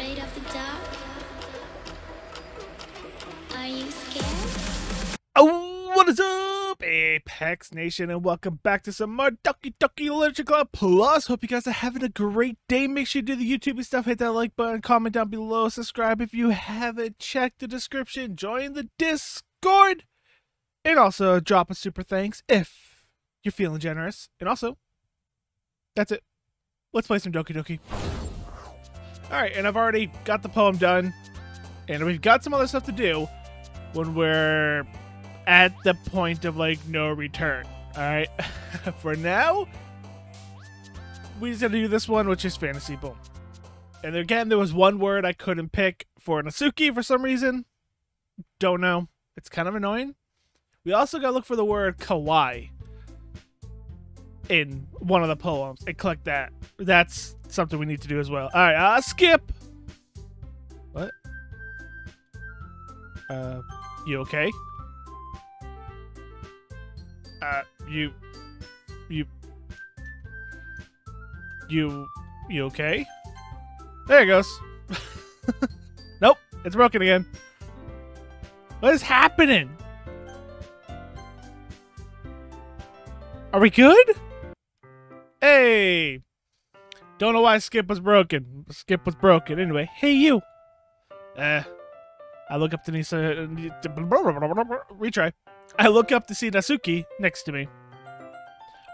afraid of the dark? Are you scared? Oh, what is up, Apex Nation, and welcome back to some more Doki Doki Literature Club Plus. Hope you guys are having a great day. Make sure you do the YouTube stuff, hit that like button, comment down below, subscribe if you haven't, check the description, join the Discord, and also drop a super thanks if you're feeling generous. And also, that's it. Let's play some Doki Doki. Alright, and I've already got the poem done, and we've got some other stuff to do when we're at the point of, like, no return. Alright? For now, we just have to do this one, which is fantasy. Boom. And again, there was one word I couldn't pick for Natsuki for some reason. Don't know. It's kind of annoying. We also gotta look for the word kawaii in one of the poems and collect that. That's something we need to do as well. Alright, skip! What? You okay? You okay? There it goes. Nope, it's broken again. What is happening? Are we good? Hey! Don't know why Skip was broken. Skip was broken. Anyway, hey you! I look up to retry. I look up to see Natsuki next to me.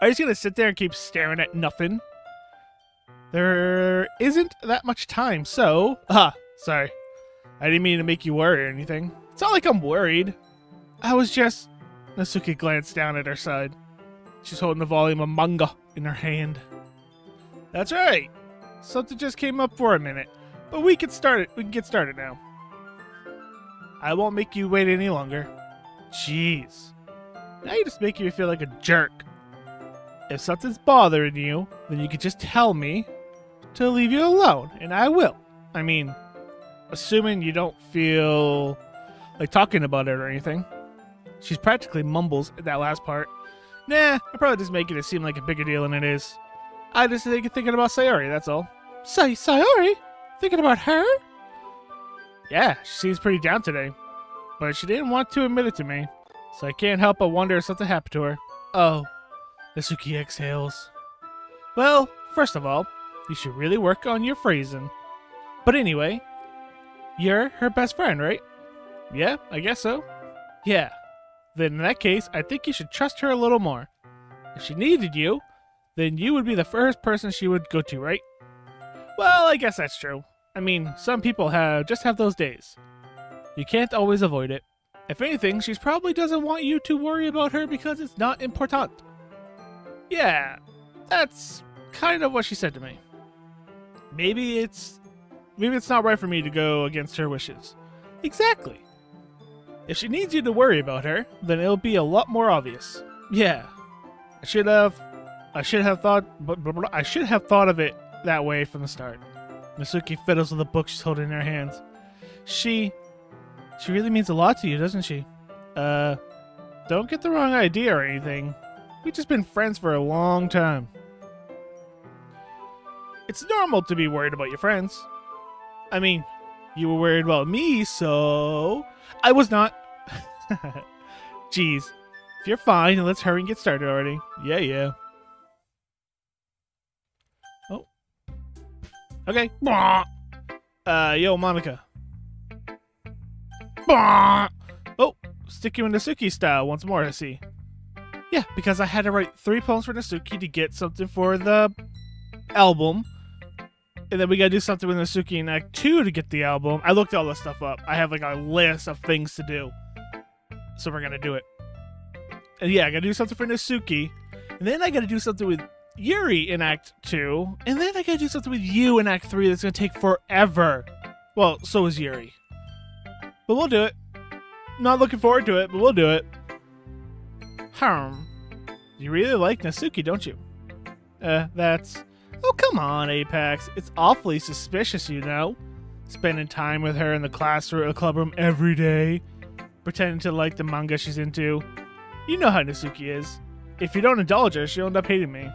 Are you just gonna sit there and keep staring at nothing? There isn't that much time, so... sorry. I didn't mean to make you worry or anything. It's not like I'm worried. I was just... Natsuki glanced down at her side. She's holding a volume of manga in her hand. That's right. Something just came up for a minute. But we can get started now. I won't make you wait any longer. Jeez. Now you just make me feel like a jerk. If something's bothering you, then you can just tell me to leave you alone, and I will. I mean, assuming you don't feel like talking about it or anything. She practically mumbles at that last part. Nah, I'm probably just making it seem like a bigger deal than it is. I just think thinking about Sayori, that's all. Sayori? Thinking about her? Yeah, she seems pretty down today. But she didn't want to admit it to me, so I can't help but wonder if something happened to her. Oh, Natsuki exhales. Well, first of all, you should really work on your phrasing. But anyway, you're her best friend, right? Yeah, I guess so. Yeah. Then in that case, I think you should trust her a little more. If she needed you, then you would be the first person she would go to, right? Well, I guess that's true. I mean, some people just have those days. You can't always avoid it. If anything, she probably doesn't want you to worry about her because it's not important. Yeah, that's kind of what she said to me. Maybe it's not right for me to go against her wishes. Exactly. If she needs you to worry about her, then it'll be a lot more obvious. Yeah. I should have thought of it that way from the start. Natsuki fiddles with the book she's holding in her hands. She really means a lot to you, doesn't she? Don't get the wrong idea or anything. We've just been friends for a long time. It's normal to be worried about your friends. I mean, you were worried about me, so... I was not. Jeez. If you're fine, let's hurry and get started already. Yeah. Oh. Okay. Yo, Monica. Oh, stick you in Natsuki style once more, I see. Yeah, because I had to write 3 poems for Natsuki to get something for the album. And then we gotta do something with Natsuki in Act 2 to get the album. I looked all this stuff up. I have like a list of things to do. So we're gonna do it. And yeah, I gotta do something for Natsuki. And then I gotta do something with Yuri in Act 2. And then I gotta do something with you in Act 3 that's gonna take forever. Well, so is Yuri. But we'll do it. Not looking forward to it, but we'll do it. You really like Natsuki, don't you? That's... Oh, come on, Apex. It's awfully suspicious, you know? Spending time with her in the classroom, clubroom every day. Pretending to like the manga she's into. You know how Natsuki is. If you don't indulge her, she'll end up hating me.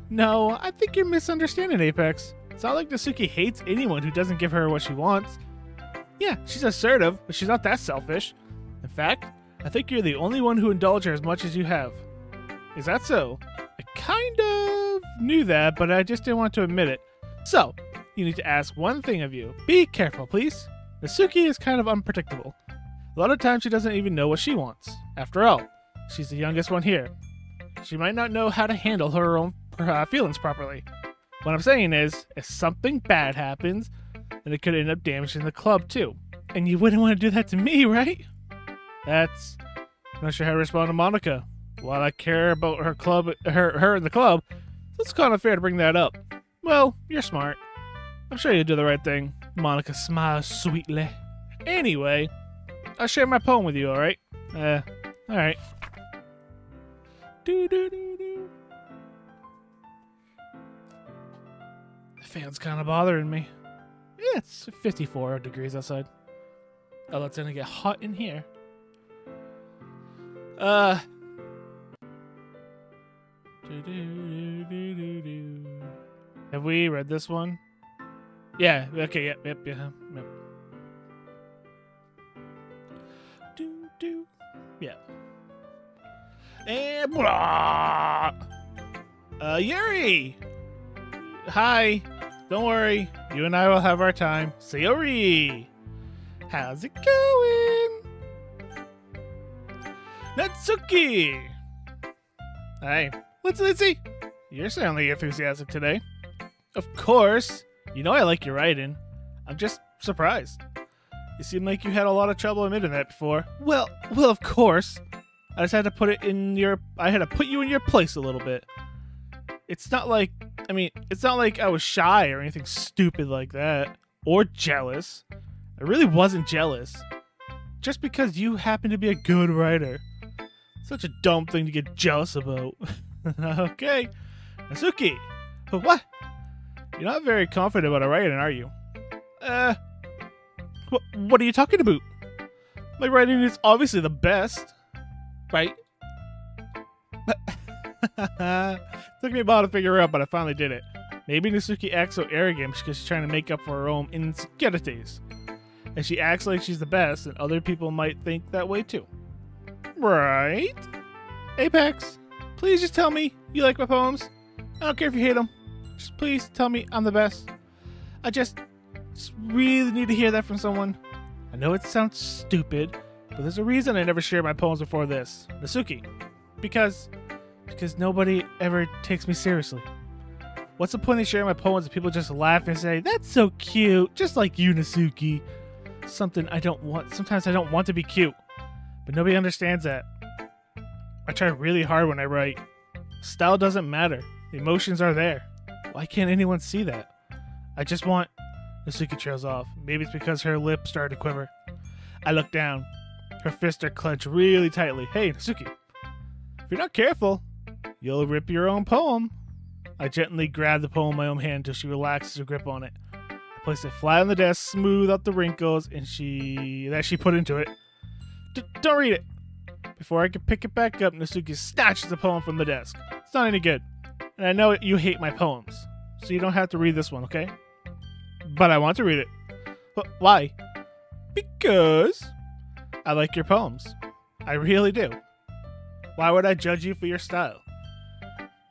No, I think you're misunderstanding, Apex. It's not like Natsuki hates anyone who doesn't give her what she wants. Yeah, she's assertive, but she's not that selfish. In fact, I think you're the only one who indulged her as much as you have. Is that so? I kind of knew that, but I just didn't want to admit it. So, you need to ask one thing of you. Be careful, please. Natsuki is kind of unpredictable. A lot of times she doesn't even know what she wants. After all, she's the youngest one here. She might not know how to handle her own feelings properly. What I'm saying is, if something bad happens, then it could end up damaging the club too. And you wouldn't want to do that to me, right? I'm not sure how to respond to Monica. While I care about her in the club, it's kind of fair to bring that up. Well, you're smart. I'm sure you'll do the right thing. Monica smiles sweetly. Anyway, I'll share my poem with you, alright? Alright. Do. The fan's kind of bothering me. Yeah, it's 54 degrees outside. Oh, it's gonna get hot in here. Have we read this one? Yeah, okay, yep. Yeah. And Yuri! Hi. Don't worry. You and I will have our time. Sayori! How's it going? Natsuki! Hi. What's Lindsay? You're certainly enthusiastic today. Of course. You know I like your writing. I'm just surprised. You seem like you had a lot of trouble admitting that before. Well, of course. I just had to put you in your place a little bit. It's not like I was shy or anything stupid like that. Or jealous. I really wasn't jealous. Just because you happen to be a good writer. Such a dumb thing to get jealous about. Okay. Natsuki. What? You're not very confident about our writing, are you? What are you talking about? My writing is obviously the best. Right? Took me a while to figure out, but I finally did it. Maybe Natsuki acts so arrogant because she's trying to make up for her own insecurities. And she acts like she's the best, and other people might think that way too. Right? Apex, please just tell me you like my poems. I don't care if you hate them. Just please tell me I'm the best. I just really need to hear that from someone. I know it sounds stupid, but there's a reason I never shared my poems before this. Natsuki. Because nobody ever takes me seriously. What's the point of sharing my poems if people just laugh and say, "That's so cute," just like you, Natsuki. Sometimes I don't want to be cute, but nobody understands that. I try really hard when I write. Style doesn't matter. The emotions are there. Why can't anyone see that? I just want... Natsuki trails off. Maybe it's because her lips started to quiver. I look down. Her fists are clenched really tightly. Hey, Natsuki. If you're not careful, you'll rip your own poem. I gently grab the poem in my own hand until she relaxes her grip on it. I place it flat on the desk, smooth out the wrinkles that she put into it. Don't read it. Before I can pick it back up, Natsuki snatches the poem from the desk. It's not any good. And I know you hate my poems, so you don't have to read this one, okay? But I want to read it. But why? Because I like your poems. I really do. Why would I judge you for your style?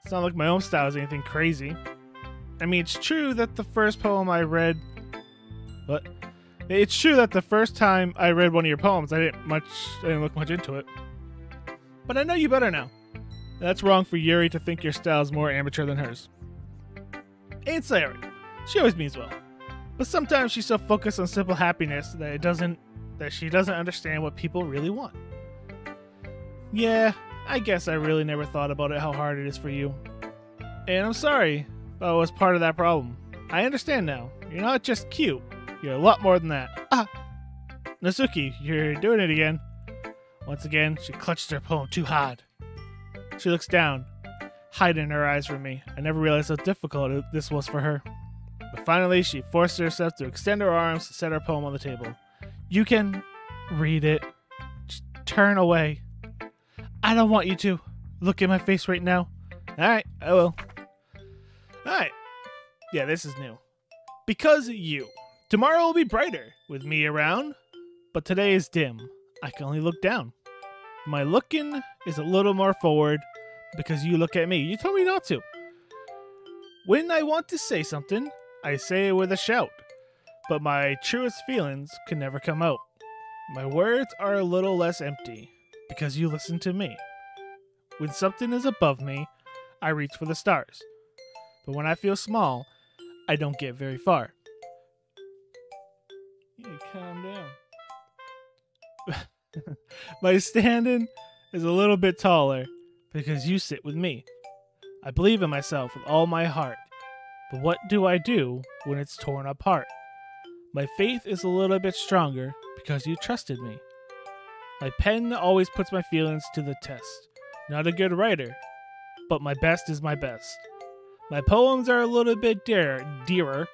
It's not like my own style is anything crazy. I mean, it's true that the first poem I read... What? It's true that the first time I read one of your poems, I didn't look much into it. But I know you better now. That's wrong for Yuri to think your style is more amateur than hers. Ain't Sayori. She always means well. But sometimes she's so focused on simple happiness that she doesn't understand what people really want. Yeah, I guess I really never thought about it how hard it is for you. And I'm sorry if I was part of that problem. I understand now. You're not just cute. You're a lot more than that. Natsuki, you're doing it again. Once again, she clutches her poem too hard. She looks down, hiding her eyes from me. I never realized how difficult this was for her. But finally, she forced herself to extend her arms to set her poem on the table. You can read it. Just turn away. I don't want you to. Look at my face right now. Alright, I will. Alright. Yeah, this is new. Because you. Tomorrow will be brighter with me around, but today is dim. I can only look down. My looking is a little more forward because you look at me. You told me not to. When I want to say something, I say it with a shout, but my truest feelings can never come out. My words are a little less empty because you listen to me. When something is above me, I reach for the stars. But when I feel small, I don't get very far. Yeah, calm down. My standing is a little bit taller because you sit with me. I believe in myself with all my heart. But what do I do when it's torn apart? My faith is a little bit stronger because you trusted me. My pen always puts my feelings to the test. Not a good writer, but my best is my best. My poems are a little bit dearer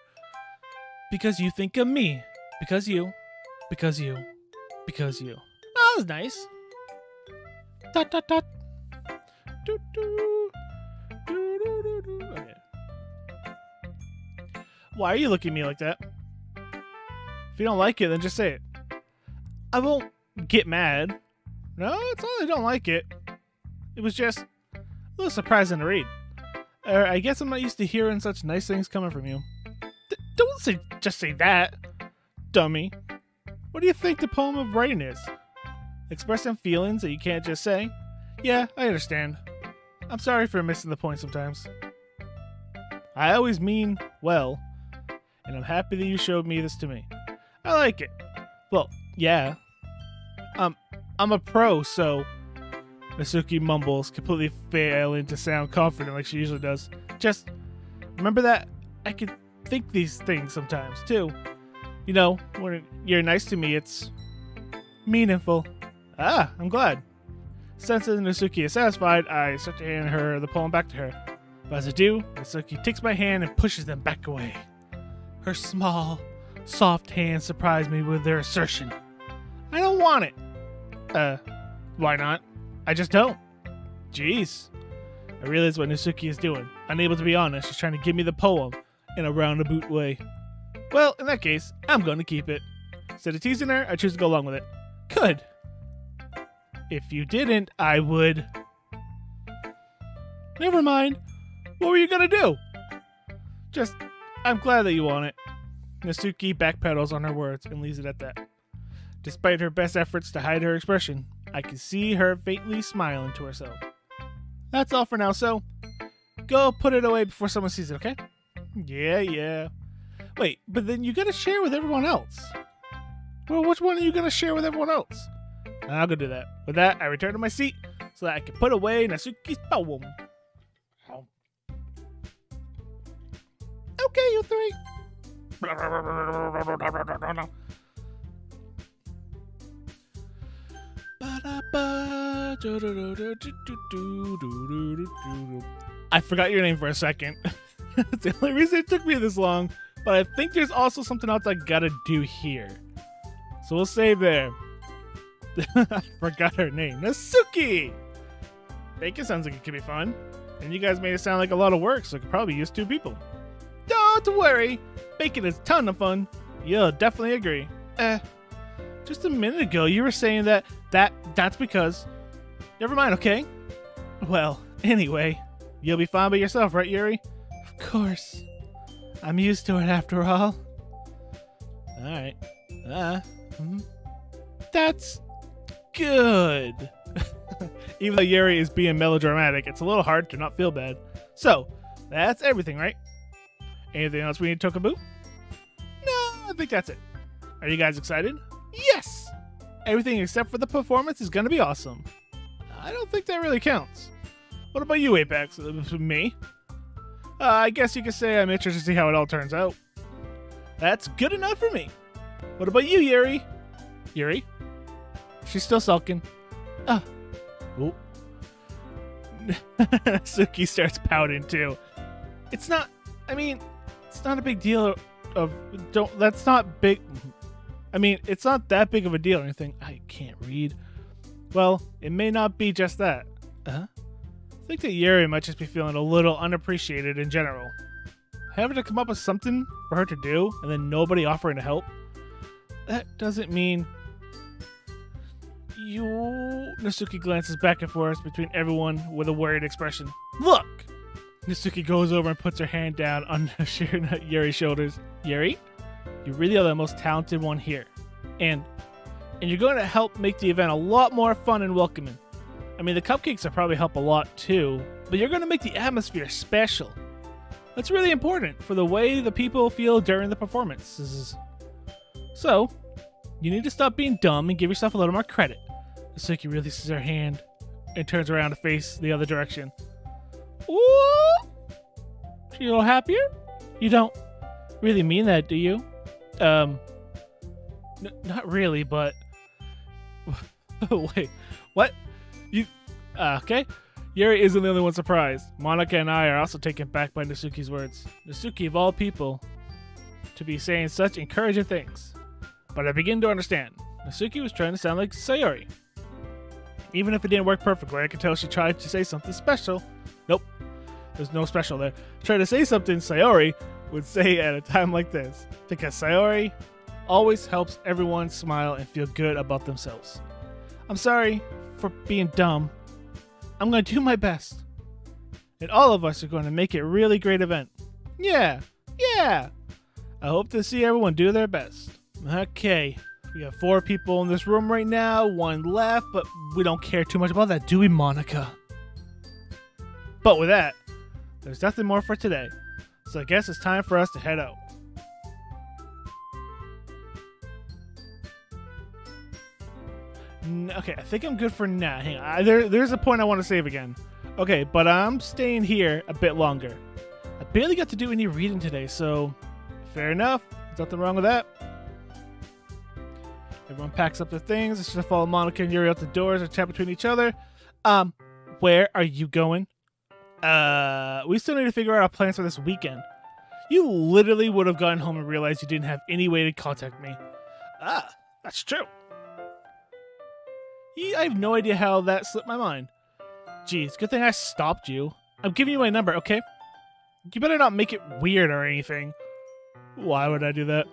because you think of me. Because you. Because you. Because you. Oh, that was nice. Dot, dot, dot. Doo, doo. Doo, doo, doo, doo. Okay. Why are you looking at me like that? If you don't like it, then just say it. I won't get mad. No, it's not that I don't like it. It was just a little surprising to read. I guess I'm not used to hearing such nice things coming from you. Don't just say that, dummy. What do you think the poem of writing is? Expressing feelings that you can't just say? Yeah, I understand. I'm sorry for missing the point sometimes. I always mean well, and I'm happy that you showed me this to me. I like it. Well, yeah. I'm a pro, so... Natsuki mumbles, completely failing to sound confident like she usually does. Just remember that I can think these things sometimes, too. You know, when you're nice to me, it's meaningful. Ah, I'm glad. Since Natsuki is satisfied, I start to hand her the poem back to her. But as I do, Natsuki takes my hand and pushes them back away. Her small, soft hands surprise me with their assertion. I don't want it. Why not? I just don't. Jeez. I realize what Natsuki is doing. Unable to be honest, she's trying to give me the poem in a roundabout way. Well, in that case, I'm going to keep it. Instead of teasing her, I choose to go along with it. Good. If you didn't, I would... Never mind. What were you going to do? Just, I'm glad that you want it. Natsuki backpedals on her words and leaves it at that. Despite her best efforts to hide her expression, I can see her faintly smiling to herself. That's all for now, so go put it away before someone sees it, okay? Yeah. Wait, but then you gotta share with everyone else. Well, which one are you gonna share with everyone else? I'll go do that. With that, I return to my seat so that I can put away Natsuki's poem. Okay, you three. I forgot your name for a second. That's the only reason it took me this long, but I think there's also something else I gotta do here. So we'll save there. I forgot her name. Natsuki! Bacon sounds like it could be fun. And you guys made it sound like a lot of work, so I could probably use 2 people. Don't worry! Bacon is a ton of fun. You'll definitely agree. Just a minute ago, you were saying that's because... Never mind, okay? Well, anyway, you'll be fine by yourself, right, Yuri? Of course. I'm used to it after all. Alright. That's good. Even though Yuri is being melodramatic, it's a little hard to not feel bad. So, that's everything, right? Anything else we need to talk about? No, I think that's it. Are you guys excited? Yes! Everything except for the performance is going to be awesome. I don't think that really counts. What about you, Apex? Me? I guess you could say I'm interested to see how it all turns out. That's good enough for me. What about you, Yuri? Yuri? She's still sulking. Oh. Suki starts pouting too. It's not a big deal it's not big. It's not that big of a deal or anything. I can't read. Well, it may not be just that. I think that Yuri might just be feeling a little unappreciated in general. having to come up with something for her to do and then nobody offering to help. That doesn't mean you... Natsuki glances back and forth between everyone with a worried expression. Look! Natsuki goes over and puts her hand down on Yuri's shoulders. Yuri, you really are the most talented one here. And you're going to help make the event a lot more fun and welcoming. I mean, the cupcakes will probably help a lot too, but you're going to make the atmosphere special. That's really important for the way the people feel during the performance. So, you need to stop being dumb and give yourself a little more credit. Natsuki releases her hand and turns around to face the other direction. Ooh! You a little happier? You don't really mean that, do you? Not really, but... Wait, what? You... okay. Yuri isn't the only one surprised. Monica and I are also taken back by Natsuki's words. Natsuki, of all people, to be saying such encouraging things. But I begin to understand. Natsuki was trying to sound like Sayori. Even if it didn't work perfectly, I could tell she tried to say something special. Nope. There's no special there. Try to say something Sayori would say at a time like this. Because Sayori always helps everyone smile and feel good about themselves. I'm sorry for being dumb. I'm going to do my best. And all of us are going to make it a really great event. Yeah. I hope to see everyone do their best. Okay. We have 4 people in this room right now. 1 left, but we don't care too much about that, do we, Monica? But with that, there's nothing more for today. So I guess it's time for us to head out. Okay, I think I'm good for now. Hang on. There's a point I want to save again. Okay, but I'm staying here a bit longer. I barely got to do any reading today, so fair enough. There's nothing wrong with that. Everyone packs up their things. It's just follow Monica and Yuri out the doors or chat between each other. Where are you going? We still need to figure out our plans for this weekend. You literally would have gotten home and realized you didn't have any way to contact me. Ah, that's true. I have no idea how that slipped my mind. Geez, good thing I stopped you. I'm giving you my number, okay? You better not make it weird or anything. Why would I do that?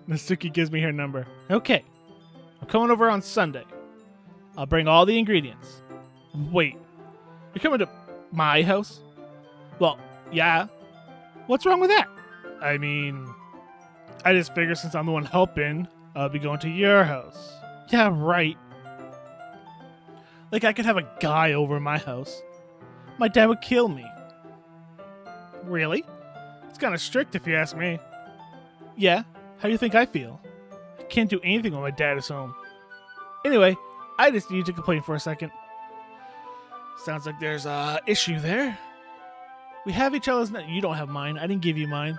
Natsuki gives me her number. Okay. I'm coming over on Sunday. I'll bring all the ingredients. Wait. You're coming to my house? Well, yeah. What's wrong with that? I mean, I just figured since I'm the one helping, I'll be going to your house. Yeah, right. Like I could have a guy over my house. My dad would kill me. Really? It's kind of strict if you ask me. Yeah, how do you think I feel? I can't do anything when my dad is home. Anyway, I just need to complain for a second. Sounds like there's a issue there. We have each other's... You don't have mine. I didn't give you mine.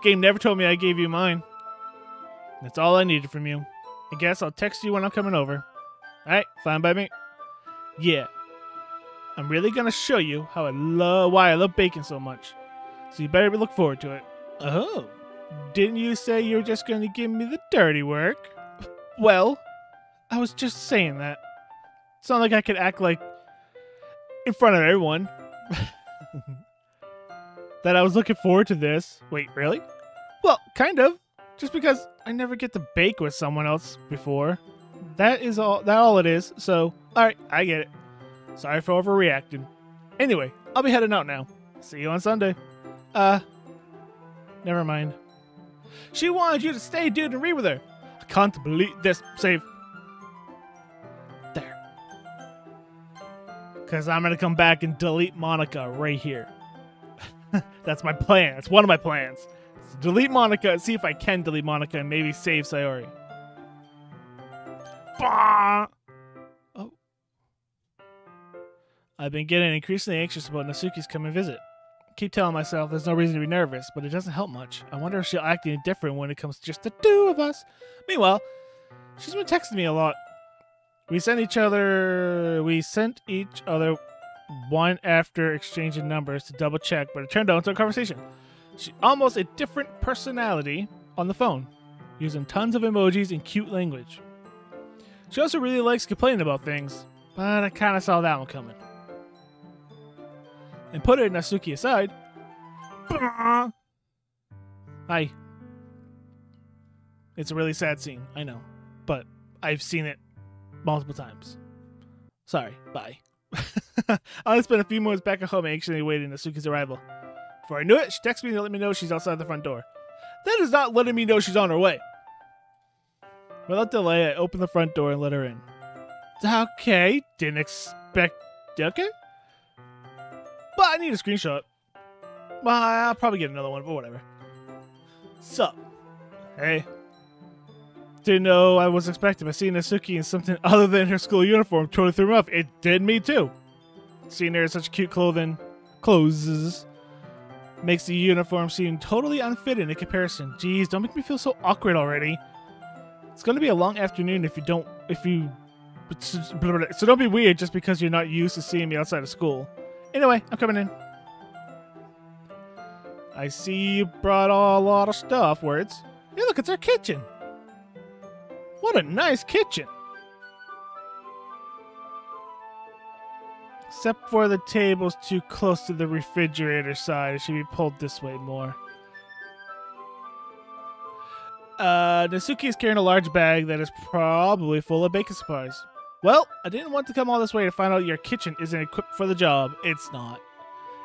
Game never told me I gave you mine. That's all I needed from you. I guess I'll text you when I'm coming over. Alright, fine by me. Yeah. I'm really gonna show you how why I love baking so much. So you better look forward to it. Oh. Didn't you say you were just gonna give me the dirty work? Well, I was just saying that. It's not like I could act like in front of everyone that I was looking forward to this. Wait, really? Well, kind of. Just because I never get to bake with someone else before. That all it is. So, alright, I get it. Sorry for overreacting. Anyway, I'll be heading out now. See you on Sunday. Never mind. She wanted you to stay, dude, and read with her. I can't believe this. Save. There. Because I'm going to come back and delete Monica right here. That's my plan. That's one of my plans. So delete Monica and see if I can delete Monica and maybe save Sayori. Bah! Oh. I've been getting increasingly anxious about Natsuki's coming visit. I keep telling myself there's no reason to be nervous, but it doesn't help much. I wonder if she'll act any different when it comes to just the 2 of us. Meanwhile, she's been texting me a lot. We sent each other one after exchanging numbers to double check, but it turned out into a conversation. She's almost a different personality on the phone, using tons of emojis and cute language. She also really likes complaining about things, but I kind of saw that one coming. And putting Natsuki aside, Hi. It's a really sad scene, I know. But I've seen it multiple times. Sorry, bye. I spent a few moments back at home anxiously waiting Natsuki's arrival. Before I knew it, she texted me to let me know she's outside the front door. That is not letting me know she's on her way. Without delay, I opened the front door and let her in. Okay, didn't expect... Okay? But I need a screenshot. Well, I'll probably get another one, but whatever. Sup? Hey. Didn't know I was expecting, but seeing Natsuki in something other than her school uniform totally threw me off. It did me too. Seeing her in such cute clothes makes the uniform seem totally unfitting in comparison. Jeez, don't make me feel so awkward already. It's going to be a long afternoon so don't be weird just because you're not used to seeing me outside of school. Anyway, I'm coming in. I see you brought a lot of stuff, Words. Hey, look, it's our kitchen. What a nice kitchen. Except for the table's too close to the refrigerator side. It should be pulled this way more. Natsuki is carrying a large bag that is probably full of baking supplies. Well, I didn't want to come all this way to find out your kitchen isn't equipped for the job. It's not.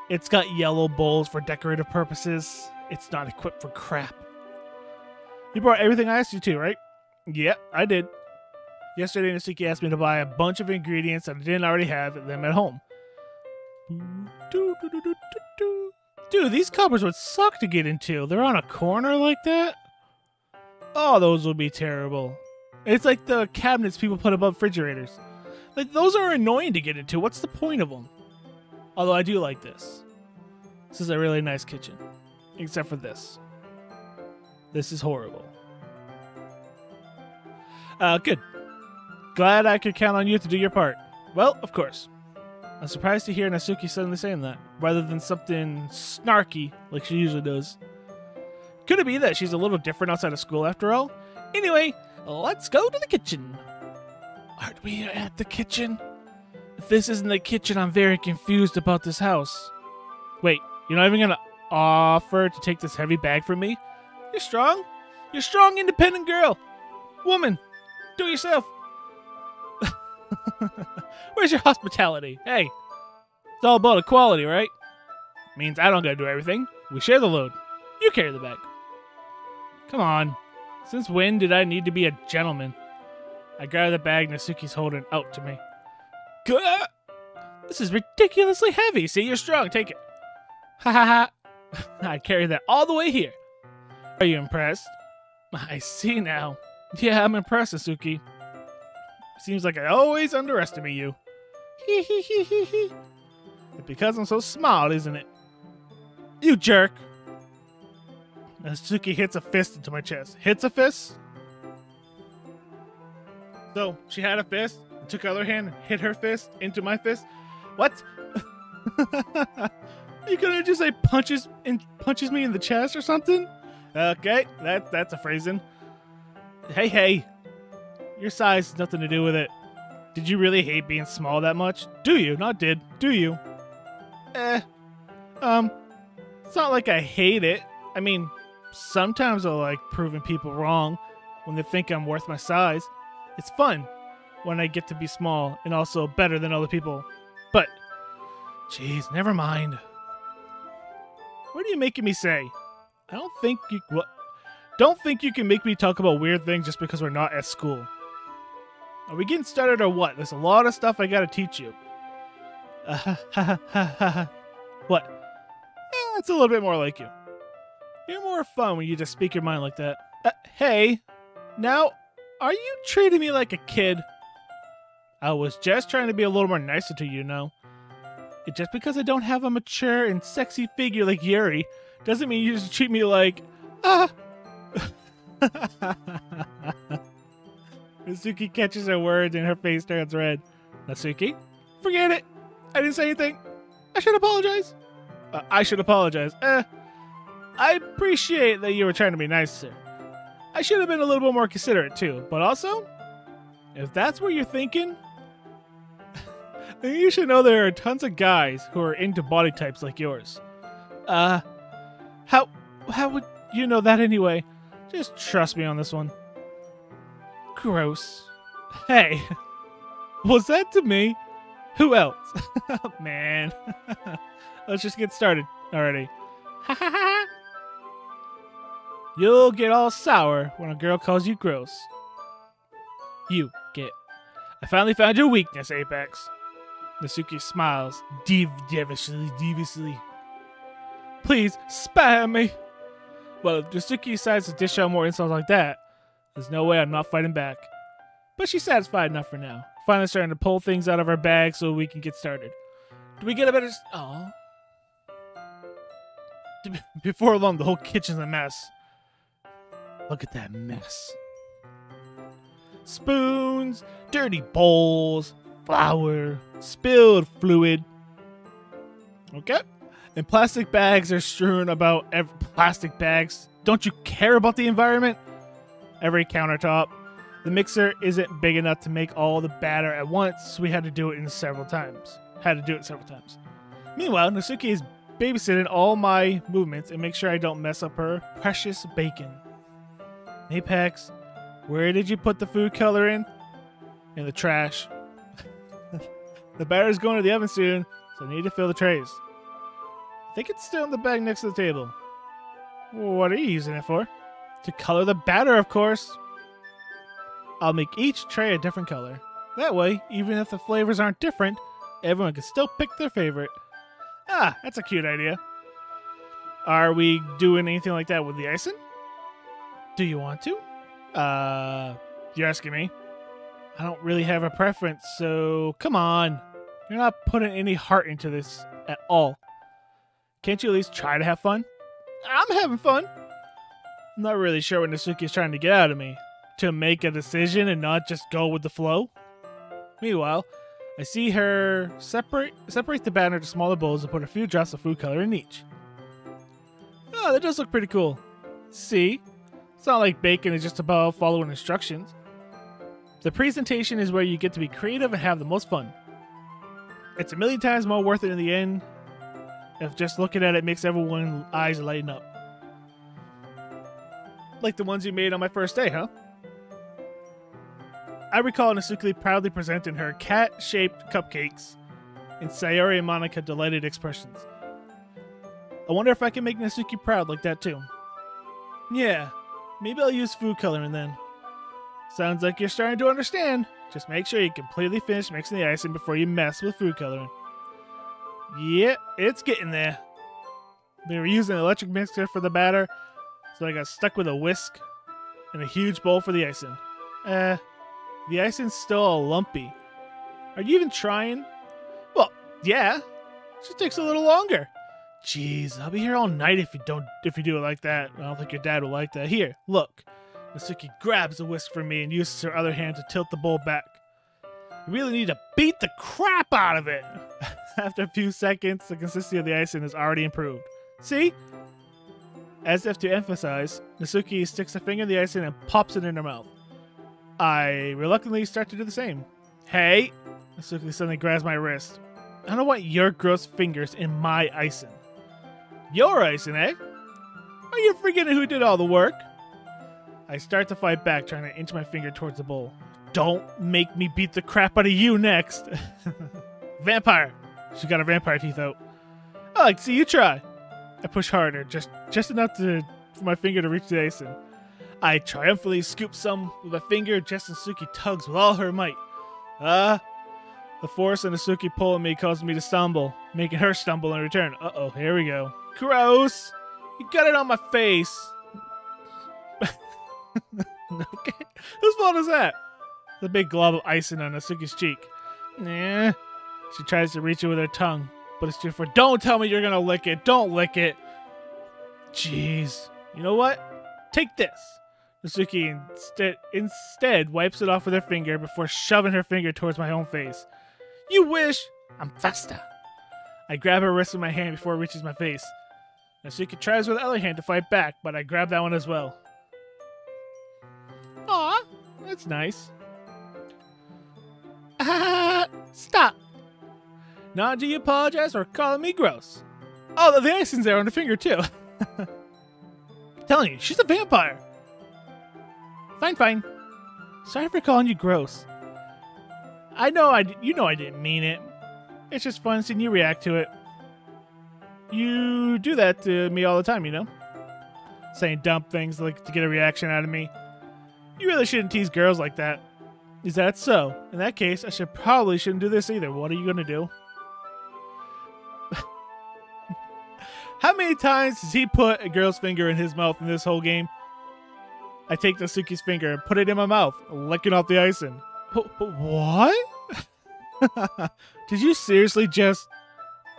It's got yellow bowls for decorative purposes. It's not equipped for crap. You brought everything I asked you to, right? Yep, I did. Yesterday, Natsuki asked me to buy a bunch of ingredients that I didn't already have them at home. Dude, these cupboards would suck to get into. They're on a corner like that? Oh, those would be terrible. It's like the cabinets people put above refrigerators. Like, those are annoying to get into. What's the point of them? Although I do like this. This is a really nice kitchen. Except for this. This is horrible. Good. Glad I could count on you to do your part. Well, of course. I'm surprised to hear Natsuki suddenly saying that, rather than something snarky like she usually does. Could it be that she's a little different outside of school after all? Anyway, let's go to the kitchen. Aren't we at the kitchen? If this isn't the kitchen, I'm very confused about this house. Wait, you're not even gonna offer to take this heavy bag from me? You're strong. You're a strong, independent girl. Woman, do it yourself. Where's your hospitality? Hey, it's all about equality, right? Means I don't gotta do everything. We share the load. You carry the bag. Come on. Since when did I need to be a gentleman? I grab the bag Natsuki's holding out to me. Gah! This is ridiculously heavy. See, you're strong. Take it. Ha ha ha. I carry that all the way here. Are you impressed? I see now. Yeah, I'm impressed, Natsuki. Seems like I always underestimate you. Hee hee hee hee hee. It's because I'm so small, isn't it? You jerk. Natsuki hits a fist into my chest. Hits a fist? So, she had a fist, and took her other hand and hit her fist into my fist? What? You couldn't just say punches me in the chest or something? Okay, that's a phrasing. Hey. Your size has nothing to do with it. Did you really hate being small that much? Do you? Not did. Do you? It's not like I hate it. I mean, sometimes I like proving people wrong when they think I'm worth my size. It's fun when I get to be small and also better than other people. But, jeez, never mind. What are you making me say? I don't think you... What? Don't think you can make me talk about weird things just because we're not at school. Are we getting started or what? There's a lot of stuff I gotta teach you. What? It's a little bit more like you. You're more fun when you just speak your mind like that. Hey, now, are you treating me like a kid? I was just trying to be a little more nicer to you, you know. Just because I don't have a mature and sexy figure like Yuri doesn't mean you just treat me like, Natsuki catches her words and her face turns red. Natsuki? Forget it. I didn't say anything. I should apologize. I should apologize. I appreciate that you were trying to be nicer. I should have been a little bit more considerate too. But also, if that's what you're thinking, then you should know there are tons of guys who are into body types like yours. How would you know that anyway? Just trust me on this one. Gross. Hey, was that to me? Who else? Man. Let's just get started already. Ha ha ha. You'll get all sour when a girl calls you gross. You get. I finally found your weakness, Apex. Natsuki smiles deviously. Please, spare me. Well, if Natsuki decides to dish out more insults like that, there's no way I'm not fighting back. But she's satisfied enough for now. Finally starting to pull things out of her bag so we can get started. Do we get a better... Oh. Before long, the whole kitchen's a mess. Look at that mess. Spoons, dirty bowls, flour, spilled fluid. Okay. And plastic bags are strewn about plastic bags. Don't you care about the environment? Every countertop. The mixer isn't big enough to make all the batter at once, so we had to do it several times. Meanwhile, Natsuki is babysitting all my movements and make sure I don't mess up her precious bacon. Apex, where did you put the food coloring? In the trash. The batter's going to the oven soon, so I need to fill the trays. I think it's still in the bag next to the table. What are you using it for? To color the batter, of course. I'll make each tray a different color. That way, even if the flavors aren't different, everyone can still pick their favorite. Ah, that's a cute idea. Are we doing anything like that with the icing? Do you want to? You're asking me? I don't really have a preference, so come on. You're not putting any heart into this at all. Can't you at least try to have fun? I'm having fun. I'm not really sure what Natsuki is trying to get out of me. To make a decision and not just go with the flow. Meanwhile, I see her separate the batter into smaller bowls and put a few drops of food color in each. Oh, that does look pretty cool. See? It's not like baking is just about following instructions. The presentation is where you get to be creative and have the most fun. It's a million times more worth it in the end if just looking at it makes everyone's eyes lighten up. Like the ones you made on my first day, huh? I recall Natsuki proudly presenting her cat-shaped cupcakes and Sayori and Monica delighted expressions. I wonder if I can make Natsuki proud like that too. Yeah, maybe I'll use food coloring then. Sounds like you're starting to understand. Just make sure you completely finish mixing the icing before you mess with food coloring. Yeah, it's getting there. They were using an electric mixer for the batter, so I got stuck with a whisk and a huge bowl for the icing. The icing's still lumpy. Are you even trying? Well, yeah. It just takes a little longer. Jeez, I'll be here all night if you do it like that. I don't think your dad will like that. Here, look. Natsuki grabs the whisk from me and uses her other hand to tilt the bowl back. You really need to beat the crap out of it. After a few seconds, the consistency of the icing has already improved. See? As if to emphasize, Natsuki sticks a finger in the icing and pops it in her mouth. I reluctantly start to do the same. Hey! Natsuki suddenly grabs my wrist. I don't want your gross fingers in my icing. Your icing, eh? Are you forgetting who did all the work? I start to fight back, trying to inch my finger towards the bowl. Don't make me beat the crap out of you next. Vampire! She got her vampire teeth out. I'd like to see you try. I push harder, just enough for my finger to reach the icing. I triumphantly scoop some with my finger just as Natsuki tugs with all her might. The force of Natsuki pulling me causes me to stumble, making her stumble in return. Uh-oh, here we go. Gross! You got it on my face! Okay. Whose fault is that? The big glob of icing on Natsuki's cheek. Nah. She tries to reach it with her tongue, but it's too far. Don't tell me you're gonna lick it. Don't lick it. Jeez. You know what? Take this. Natsuki instead wipes it off with her finger before shoving her finger towards my own face. You wish! I'm faster. I grab her wrist with my hand before it reaches my face. Natsuki tries with the other hand to fight back, but I grab that one as well. Aw, that's nice. Stop! Now do you apologize for calling me gross? Oh, the icing's there on the finger too. telling you, she's a vampire. Fine, fine. Sorry for calling you gross. I know you know I didn't mean it. It's just fun seeing you react to it. You do that to me all the time, you know? Saying dumb things like to get a reaction out of me. You really shouldn't tease girls like that. Is that so? In that case, I probably shouldn't do this either. What are you gonna do? How many times has he put a girl's finger in his mouth in this whole game? I take Natsuki's finger and put it in my mouth, licking off the icing. What? Did you seriously just...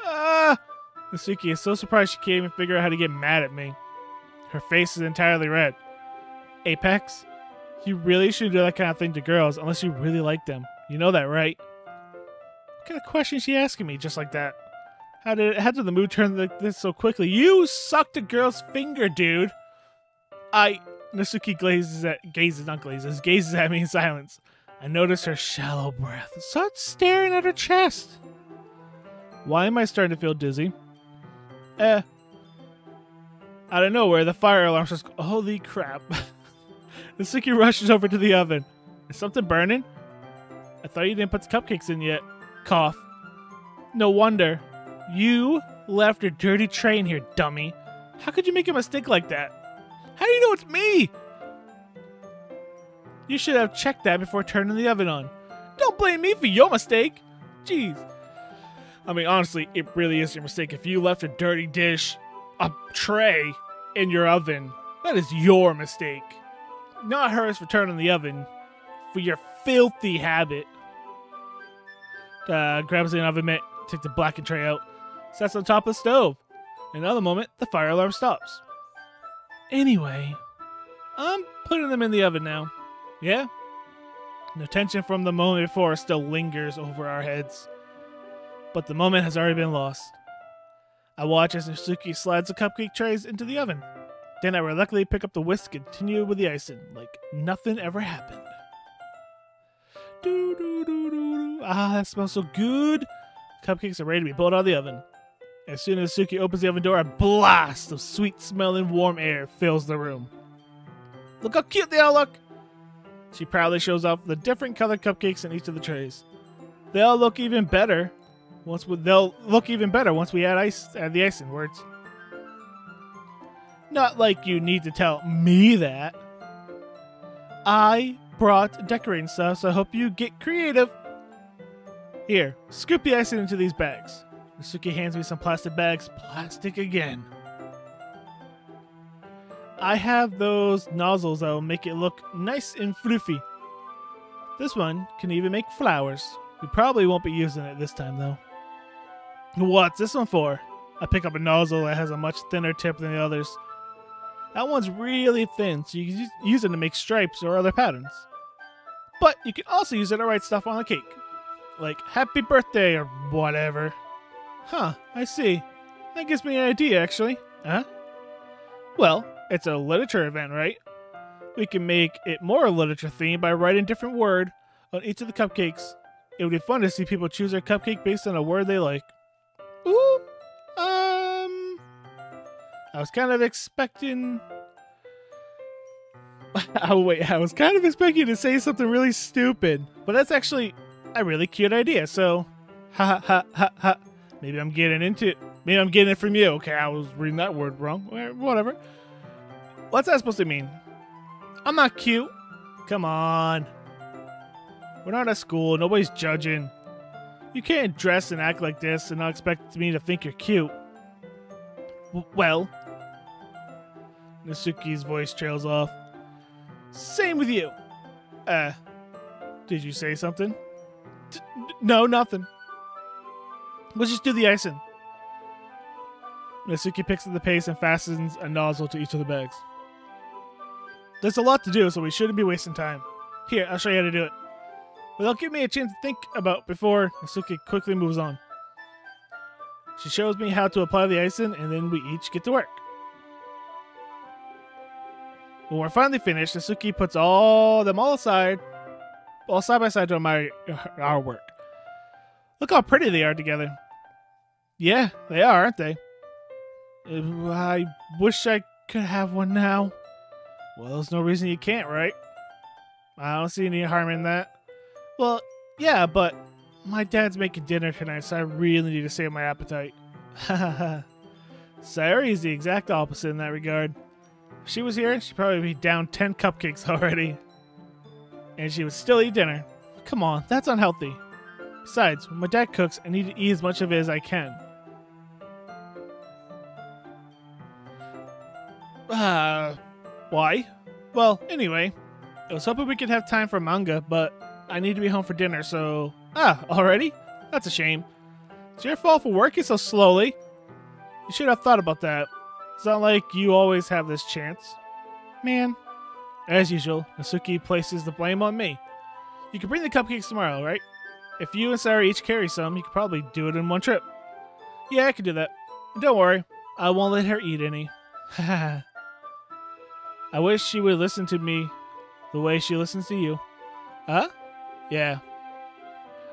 Natsuki is so surprised she can't even figure out how to get mad at me. Her face is entirely red. Apex, you really shouldn't do that kind of thing to girls unless you really like them. You know that, right? What kind of question is she asking me just like that? How did the mood turn like this so quickly? You sucked a girl's finger, dude. Natsuki gazes at me in silence. I notice her shallow breath. Starts staring at her chest. Why am I starting to feel dizzy? Out of nowhere, the fire alarm starts. Holy crap. Natsuki rushes over to the oven. Is something burning? I thought you didn't put the cupcakes in yet. Cough. No wonder. You left a dirty tray in here, dummy. How could you make a mistake like that? How do you know it's me? You should have checked that before turning the oven on. Don't blame me for your mistake. Jeez. I mean, honestly, it really is your mistake. If you left a dirty dish, a tray, in your oven, that is your mistake. Not hers for turning the oven. For your filthy habit. Grabs an oven mitt, takes the blackened tray out, sets on top of the stove. In another moment, the fire alarm stops. Anyway, I'm putting them in the oven now. Yeah? The tension from the moment before still lingers over our heads. But the moment has already been lost. I watch as Natsuki slides the cupcake trays into the oven. Then I reluctantly pick up the whisk and continue with the icing, like nothing ever happened. Ah, that smells so good. Cupcakes are ready to be pulled out of the oven. As soon as Natsuki opens the oven door, a blast of sweet-smelling warm air fills the room. Look how cute they all look! She proudly shows off the different colored cupcakes in each of the trays. They'll look even better once we add the icing. Words. Not like you need to tell me that. I brought decorating stuff, so I hope you get creative. Here, scoop the icing into these bags. Natsuki hands me some plastic bags. Plastic again. I have those nozzles that will make it look nice and fluffy. This one can even make flowers. We probably won't be using it this time, though. What's this one for? I pick up a nozzle that has a much thinner tip than the others. That one's really thin, so you can use it to make stripes or other patterns. But you can also use it to write stuff on the cake. Like, happy birthday or whatever. Huh, I see. That gives me an idea, actually. Huh? Well, it's a literature event, right? We can make it more literature themed by writing different word on each of the cupcakes. It would be fun to see people choose their cupcake based on a word they like. Ooh, I was kind of expecting... Oh, wait, I was kind of expecting to say something really stupid. But that's actually a really cute idea, so... Ha ha ha ha. Maybe I'm getting it from you. Okay, I was reading that word wrong. Whatever. What's that supposed to mean? I'm not cute. Come on. We're not at school. Nobody's judging. You can't dress and act like this and not expect me to think you're cute. Well... Natsuki's voice trails off. Same with you. Did you say something? No, nothing. Let's just do the icing. Natsuki picks up the paste and fastens a nozzle to each of the bags. There's a lot to do, so we shouldn't be wasting time. Here, I'll show you how to do it. Without giving me a chance to think about before, Natsuki quickly moves on. She shows me how to apply the icing, and then we each get to work. When we're finally finished, Natsuki puts all side by side to admire our work. Look how pretty they are together. Yeah, they are, aren't they? I wish I could have one now. Well, there's no reason you can't, right? I don't see any harm in that. Well, yeah, but my dad's making dinner tonight, so I really need to save my appetite. Hahaha. Sayori is the exact opposite in that regard. If she was here, she'd probably be down 10 cupcakes already. And she would still eat dinner. Come on, that's unhealthy. Besides, when my dad cooks, I need to eat as much of it as I can. Why? Well, anyway, I was hoping we could have time for manga, but I need to be home for dinner, so... already? That's a shame. It's your fault for working so slowly. You should have thought about that. It's not like you always have this chance. Man. As usual, Natsuki places the blame on me. You can bring the cupcakes tomorrow, right? If you and Sarah each carry some, you could probably do it in one trip. Yeah, I can do that. And don't worry, I won't let her eat any. Haha. I wish she would listen to me the way she listens to you. Huh? Yeah.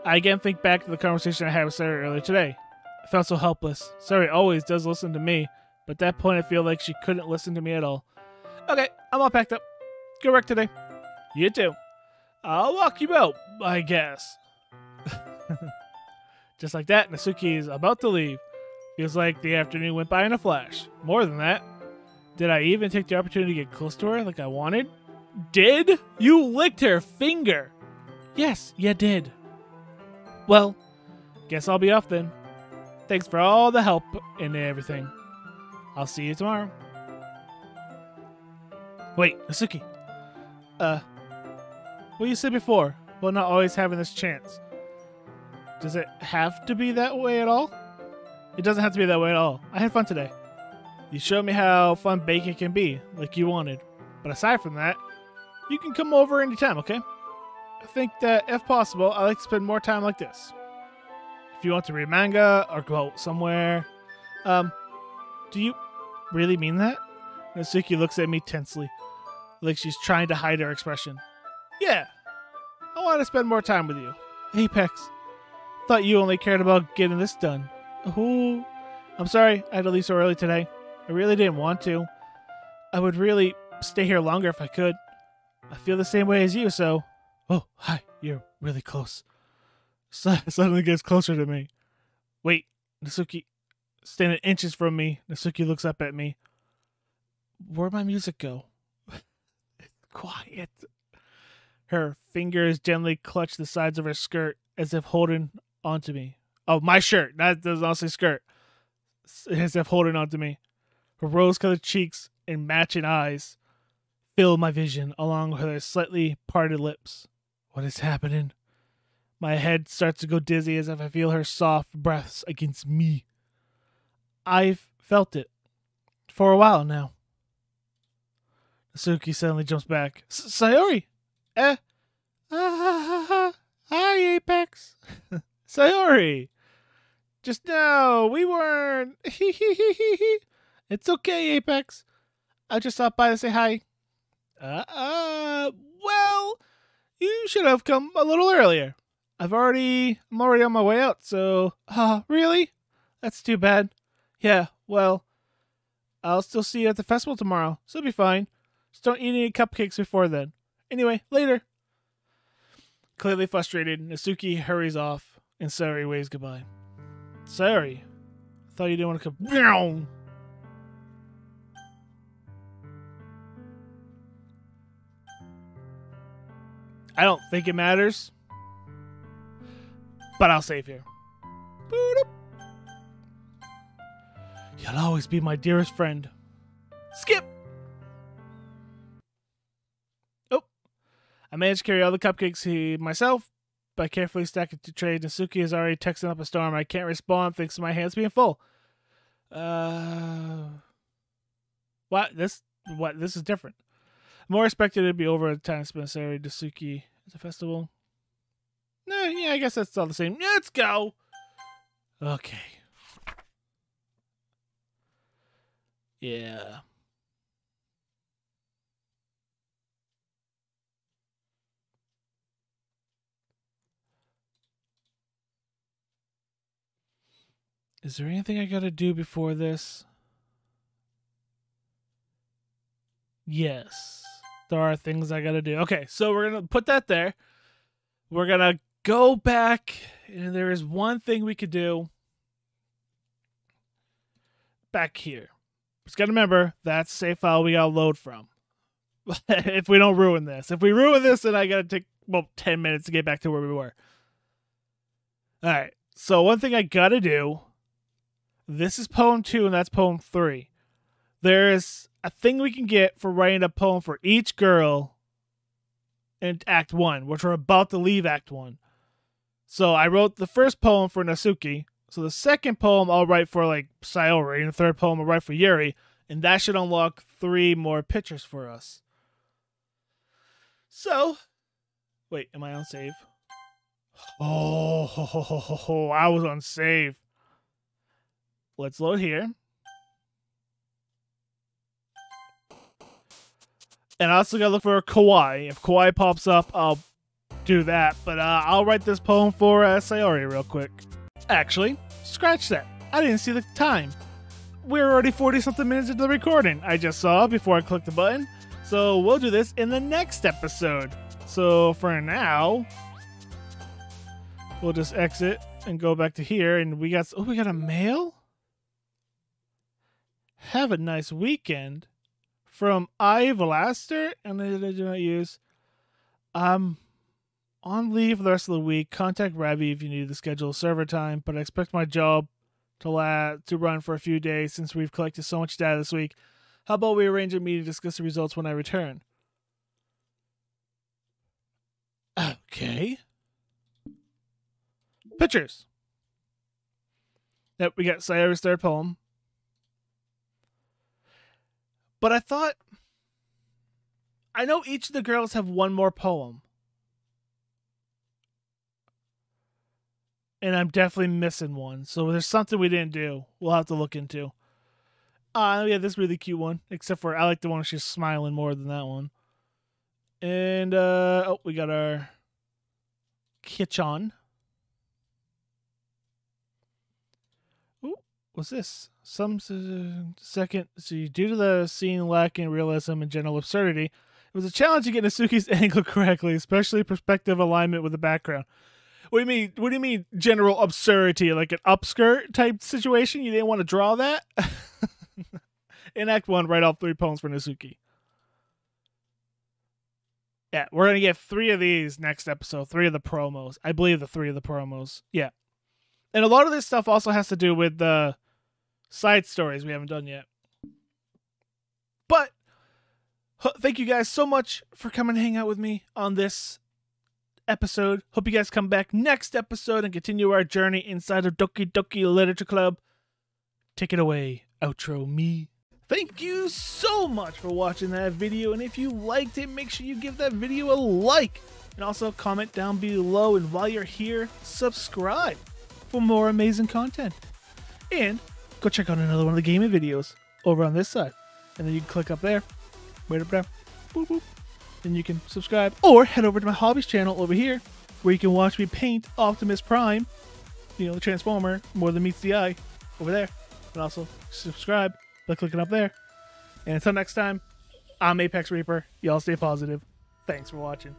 I again think back to the conversation I had with Sarah earlier today. I felt so helpless. Sarah always does listen to me, but at that point I feel like she couldn't listen to me at all. Okay, I'm all packed up. Good work today. You too. I'll walk you out, I guess. Just like that, Natsuki is about to leave. Feels like the afternoon went by in a flash. More than that. Did I even take the opportunity to get close to her like I wanted? Did? You licked her finger! Yes, you did. Well, guess I'll be off then. Thanks for all the help and everything. I'll see you tomorrow. Wait, Natsuki. What you said before about not always having this chance. Does it have to be that way at all? It doesn't have to be that way at all. I had fun today. You showed me how fun baking can be, like you wanted. But aside from that, you can come over anytime, okay? I think that, if possible, I'd like to spend more time like this. If you want to read manga or go out somewhere... do you really mean that? Natsuki looks at me tensely, like she's trying to hide her expression. Yeah, I want to spend more time with you. Apex, thought you only cared about getting this done. Ooh, I'm sorry I had to leave so early today. I really didn't want to. I would really stay here longer if I could. I feel the same way as you, so... Oh, hi, you're really close. Suddenly gets closer to me. Wait, Natsuki, standing inches from me, Natsuki looks up at me. Where'd my music go? It's quiet. Her fingers gently clutch the sides of her skirt as if holding onto me. Oh, my shirt. That does not say skirt. As if holding onto me. Her rose-colored cheeks and matching eyes fill my vision along with her slightly parted lips. What is happening? My head starts to go dizzy as if I feel her soft breaths against me. I've felt it for a while now. Natsuki suddenly jumps back. Sayori! Hi, Apex. Sayori! Just now, we weren't... It's okay, Apex. I just stopped by to say hi. Well, you should have come a little earlier. I'm already on my way out, so... really? That's too bad. Yeah, well, I'll still see you at the festival tomorrow, so it'll be fine. Just don't eat any cupcakes before then. Anyway, later. Clearly frustrated, Natsuki hurries off, and Sayori waves goodbye. Sayori, I thought you didn't want to come... I don't think it matters, but I'll save here. Boop. You'll always be my dearest friend. Skip! Oh, I managed to carry all the cupcakes myself by carefully stacking the tray. Natsuki is already texting up a storm. I can't respond thanks to my hands being full. What? This is different. More expected to be over the time spent with Natsuki at the festival. No, yeah, I guess that's all the same. Yeah, let's go. Okay. Yeah. Is there anything I gotta do before this? Yes. There are things I gotta do. Okay, so we're gonna put that there. We're gonna go back, and there is one thing we could do back here. Just gotta remember, that's a save file we gotta load from. If we don't ruin this. If we ruin this, then I gotta take, well, 10 minutes to get back to where we were. Alright, so one thing I gotta do, this is poem 2 and that's poem 3. There's a thing we can get for writing a poem for each girl in Act 1, which we're about to leave Act 1. So I wrote the first poem for Natsuki, so the second poem I'll write for like Sayori, and the third poem I'll write for Yuri, and that should unlock 3 more pictures for us. So, wait, am I on save? Oh, I was on save. Let's load here. And I also gotta look for a kawaii. If kawaii pops up, I'll do that. But I'll write this poem for Sayori real quick. Actually, scratch that. I didn't see the time. We're already 40-something minutes into the recording. I just saw before I clicked the button. So we'll do this in the next episode. So for now, we'll just exit and go back to here. And we got a mail? Have a nice weekend. From I Velaster, and I do not use. On leave for the rest of the week. Contact Ravi if you need to schedule server time, but I expect my job to run for a few days since we've collected so much data this week. How about we arrange a meeting to discuss the results when I return? Okay. Pictures. Yep, we got Sayori's third poem. But I know each of the girls have one more poem. And I'm definitely missing one. So there's something we didn't do. We'll have to look into. Yeah, this really cute one. Except for I like the one where she's smiling more than that one. And, we got our Kitchan. Ooh, what's this? Second, due to the scene lacking realism and general absurdity, it was a challenge to get Natsuki's angle correctly, especially perspective alignment with the background. What do you mean general absurdity? Like an upskirt type situation? You didn't want to draw that? In Act 1, write off 3 poems for Natsuki. Yeah, we're going to get 3 of these next episode. 3 of the promos. I believe the 3 of the promos. Yeah. And a lot of this stuff also has to do with the side stories we haven't done yet. But thank you guys so much for coming and hang out with me on this episode. Hope you guys come back next episode and continue our journey inside of Doki Doki Literature Club. Take it away, outro me. Thank you so much for watching that video, and if you liked it, make sure you give that video a like, and also comment down below, and while you're here, subscribe for more amazing content. And go check out another one of the gaming videos over on this side, and then you can click up there, right up there, boop boop, and you can subscribe, or head over to my hobbies channel over here, where you can watch me paint Optimus Prime, you know, the Transformer, more than meets the eye, over there, and also subscribe by clicking up there. And until next time, I'm ApexReaper. Y'all stay positive. Thanks for watching.